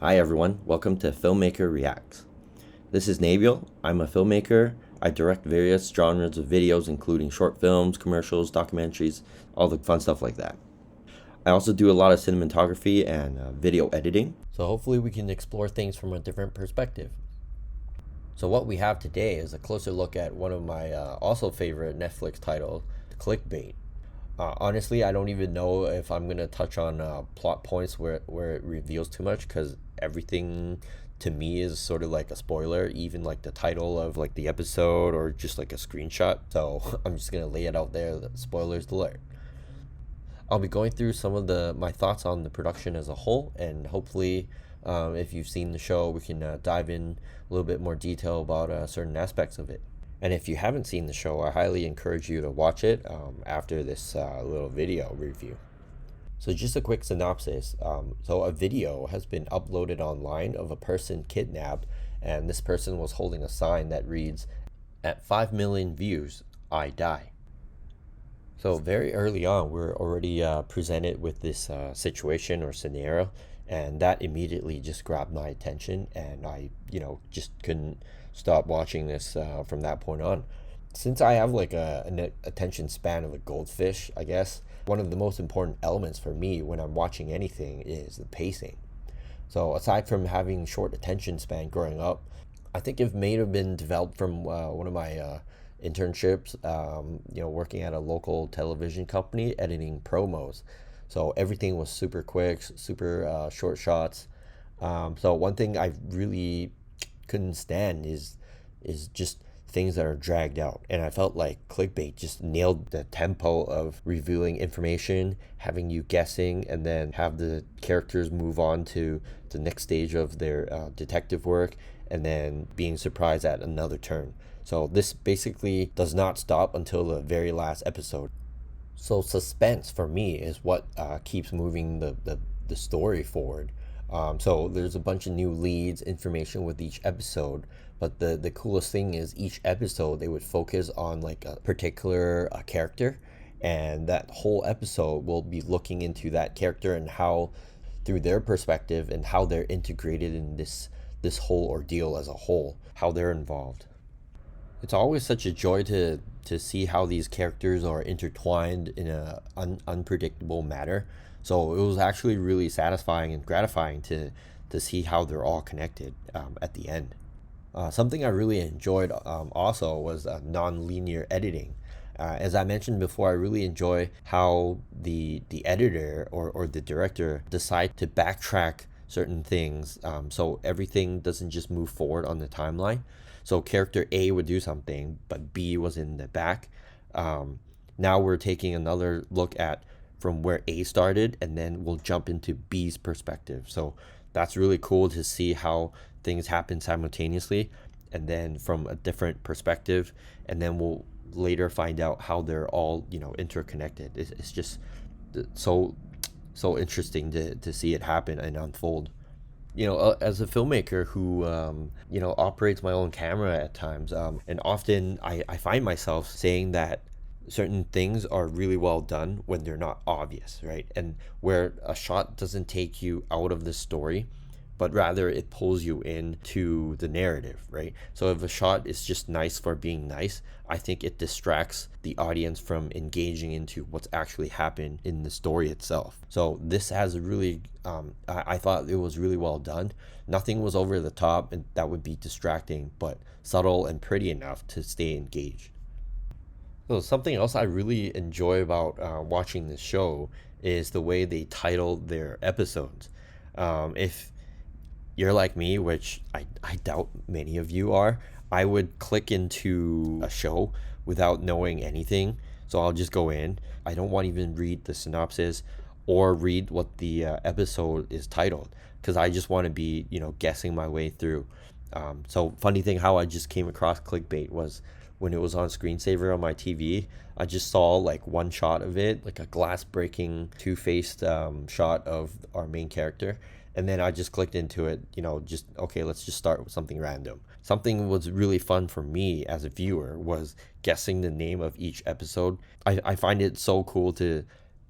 Hi everyone, welcome to Filmmaker Reacts. This is Nabil. I'm a filmmaker. I direct various genres of videos including short films, commercials, documentaries, all the fun stuff like that. I also do a lot of cinematography and video editing. So hopefully we can explore things from a different perspective. So what we have today is a closer look at one of my also favorite Netflix titles, Clickbait. Honestly, I don't even know if I'm gonna touch on plot points where it reveals too much, because everything to me is sort of like a spoiler, even like the title of like the episode or just like a screenshot. So I'm just gonna lay it out there. Spoilers alert. I'll be going through some of my thoughts on the production as a whole, and hopefully, if you've seen the show, we can dive in a little bit more detail about certain aspects of it. And if you haven't seen the show, I highly encourage you to watch it after this little video review. So just a quick synopsis. So a video has been uploaded online of a person kidnapped, and this person was holding a sign that reads, "At 5 million views, I die." So very early on, we're already presented with this situation or scenario, and that immediately just grabbed my attention, and I, just couldn't stop watching this from that point on. Since I have like an attention span of a goldfish, I guess, one of the most important elements for me when I'm watching anything is the pacing. So aside from having short attention span growing up, I think it may have been developed from one of my internships, working at a local television company editing promos. So everything was super quick, super short shots. So one thing I really couldn't stand is just things that are dragged out. And I felt like Clickbait just nailed the tempo of revealing information, having you guessing, and then have the characters move on to the next stage of their detective work, and then being surprised at another turn. So this basically does not stop until the very last episode. So suspense for me is what keeps moving the story forward. So there's a bunch of new leads, information with each episode, but the coolest thing is each episode they would focus on like a particular character, and that whole episode will be looking into that character and how, through their perspective, and how they're integrated in this whole ordeal as a whole, how they're involved. It's always such a joy to see how these characters are intertwined in a unpredictable manner. So it was actually really satisfying and gratifying to see how they're all connected at the end. Something I really enjoyed also was non-linear editing. As I mentioned before, I really enjoy how the editor or the director decide to backtrack certain things, so everything doesn't just move forward on the timeline. So character A would do something, but B was in the back. Now we're taking another look at from where A started, and then we'll jump into B's perspective. So that's really cool to see how things happen simultaneously, and then from a different perspective, and then we'll later find out how they're all interconnected. It's just so interesting to see it happen and unfold. As a filmmaker who operates my own camera at times, and often I find myself saying that certain things are really well done when they're not obvious, right? And where a shot doesn't take you out of the story, but rather it pulls you into the narrative, right? So if a shot is just nice for being nice, I think it distracts the audience from engaging into what's actually happened in the story itself. So this has really, I thought it was really well done. Nothing was over the top and that would be distracting, but subtle and pretty enough to stay engaged. So something else I really enjoy about watching this show is the way they title their episodes. If you're like me, which I doubt many of you are, I would click into a show without knowing anything. So I'll just go in. I don't want to even read the synopsis or read what the episode is titled, because I just want to be, guessing my way through. So funny thing how I just came across Clickbait was when it was on screensaver on my TV. I just saw like one shot of it, like a glass breaking two-faced shot of our main character. And then I just clicked into it, just, okay, let's just start with something random. Something was really fun for me as a viewer was guessing the name of each episode. I find it so cool to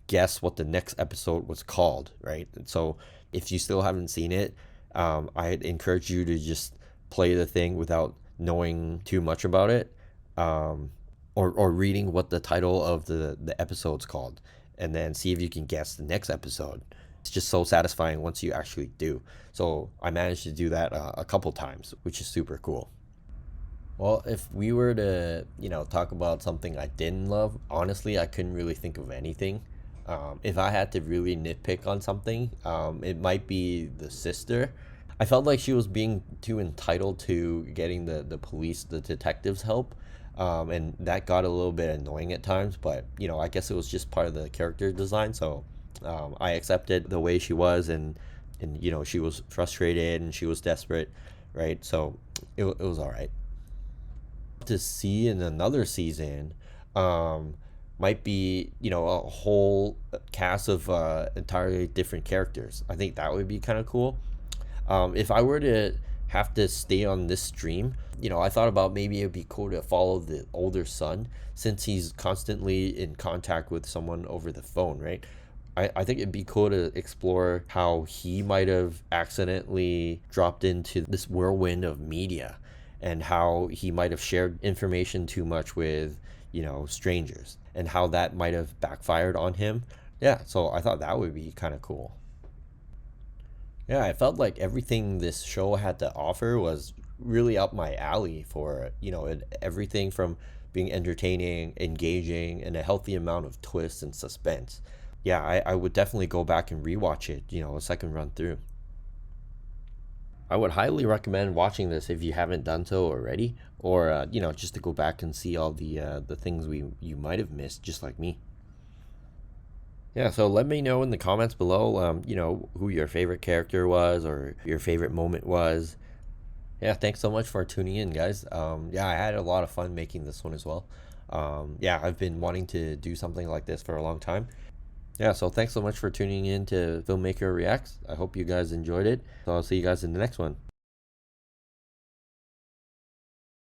guess what the next episode was called, right? And so if you still haven't seen it, I'd encourage you to just play the thing without knowing too much about it, or reading what the title of the episode's called, and then see if you can guess the next episode. It's just so satisfying once you actually do. So I managed to do that a couple times, which is super cool. Well, if we were to, talk about something I didn't love, honestly, I couldn't really think of anything. If I had to really nitpick on something, it might be the sister. I felt like she was being too entitled to getting the police, the detectives' help. And that got a little bit annoying at times, but, I guess it was just part of the character design. So I accepted the way she was, and she was frustrated and she was desperate, right? So it was all right. To see in another season might be a whole cast of entirely different characters. I think that would be kind of cool. If I were to have to stay on this stream, I thought about maybe it'd be cool to follow the older son, since he's constantly in contact with someone over the phone, right? I think it'd be cool to explore how he might have accidentally dropped into this whirlwind of media, and how he might have shared information too much with, strangers, and how that might have backfired on him. Yeah, so I thought that would be kind of cool. Yeah, I felt like everything this show had to offer was really up my alley for, everything from being entertaining, engaging, and a healthy amount of twists and suspense. Yeah, I would definitely go back and rewatch it, a second run through. I would highly recommend watching this if you haven't done so already, or just to go back and see all the things you might have missed, just like me. Yeah, so let me know in the comments below, who your favorite character was or your favorite moment was. Yeah, thanks so much for tuning in, guys. Yeah, I had a lot of fun making this one as well. Yeah, I've been wanting to do something like this for a long time. Yeah, so thanks so much for tuning in to Filmmaker Reacts. I hope you guys enjoyed it. So I'll see you guys in the next one.